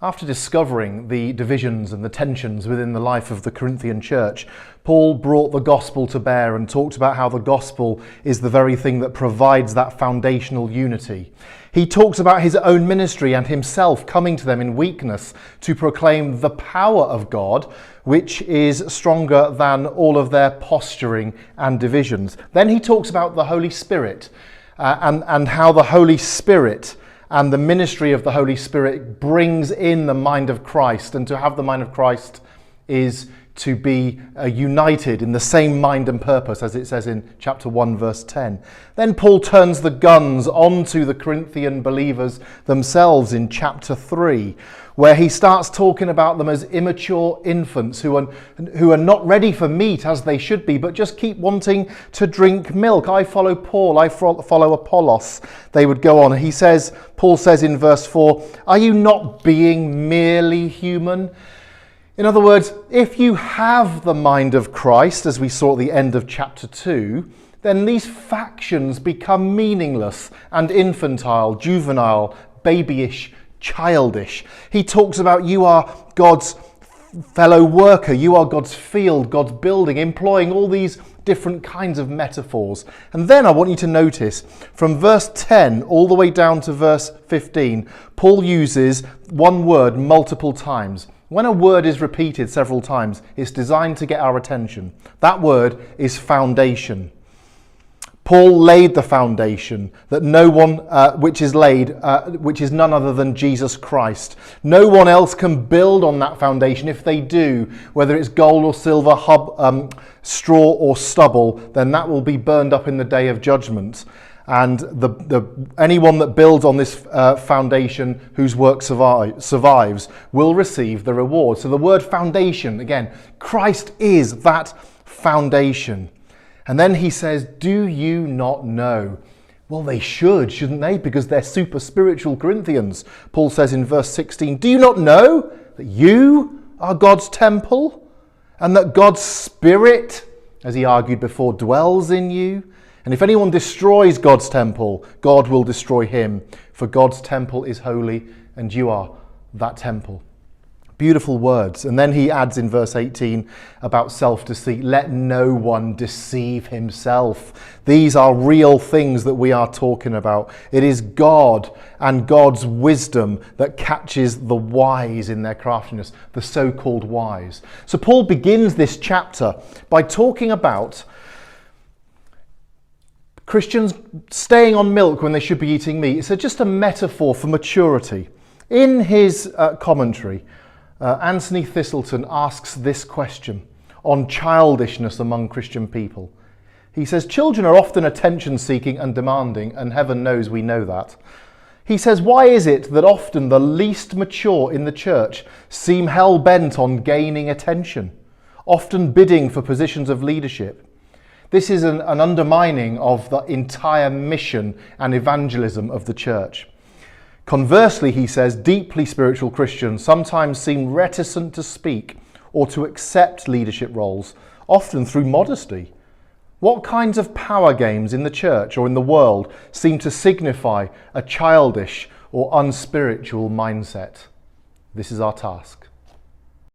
After discovering the divisions and the tensions within the life of the Corinthian church, Paul brought the gospel to bear and talked about how the gospel is the very thing that provides that foundational unity. He talks about his own ministry and himself coming to them in weakness to proclaim the power of God, which is stronger than all of their posturing and divisions. Then he talks about the Holy Spirit and how the Holy Spirit and the ministry of the Holy Spirit brings in the mind of Christ. And to have the mind of Christ is to be united in the same mind and purpose, as it says in chapter 1, verse 10. Then Paul turns the guns onto the Corinthian believers themselves in chapter 3, where he starts talking about them as immature infants who are not ready for meat as they should be, but just keep wanting to drink milk. I follow Paul, I follow Apollos, they would go on. Paul says in verse 4, are you not being merely human? In other words, if you have the mind of Christ, as we saw at the end of chapter 2, then these factions become meaningless and infantile, juvenile, babyish, childish. He talks about you are God's fellow worker, you are God's field, God's building, employing all these different kinds of metaphors. And then I want you to notice from verse 10 all the way down to verse 15, Paul uses one word multiple times. When a word is repeated several times, it's designed to get our attention. That word is foundation. Paul laid the foundation that no one, which is none other than Jesus Christ. No one else can build on that foundation. If they do, whether it's gold or silver, straw or stubble, then that will be burned up in the day of judgment. And anyone that builds on this foundation whose work survives will receive the reward. So the word foundation, again, Christ is that foundation. And then he says, do you not know? Well, they should, shouldn't they? Because they're super spiritual Corinthians. Paul says in verse 16, do you not know that you are God's temple and that God's Spirit, as he argued before, dwells in you? And if anyone destroys God's temple, God will destroy him. For God's temple is holy and you are that temple. Beautiful words. And then he adds in verse 18 about self-deceit. Let no one deceive himself. These are real things that we are talking about. It is God and God's wisdom that catches the wise in their craftiness, the so-called wise. So Paul begins this chapter by talking about Christians staying on milk when they should be eating meat. It's just a metaphor for maturity. In his commentary, Anthony Thistleton asks this question on childishness among Christian people. He says, children are often attention-seeking and demanding, and heaven knows we know that. He says, why is it that often the least mature in the church seem hell-bent on gaining attention, often bidding for positions of leadership? This is an undermining of the entire mission and evangelism of the church. Conversely, he says, deeply spiritual Christians sometimes seem reticent to speak or to accept leadership roles, often through modesty. What kinds of power games in the church or in the world seem to signify a childish or unspiritual mindset? This is our task.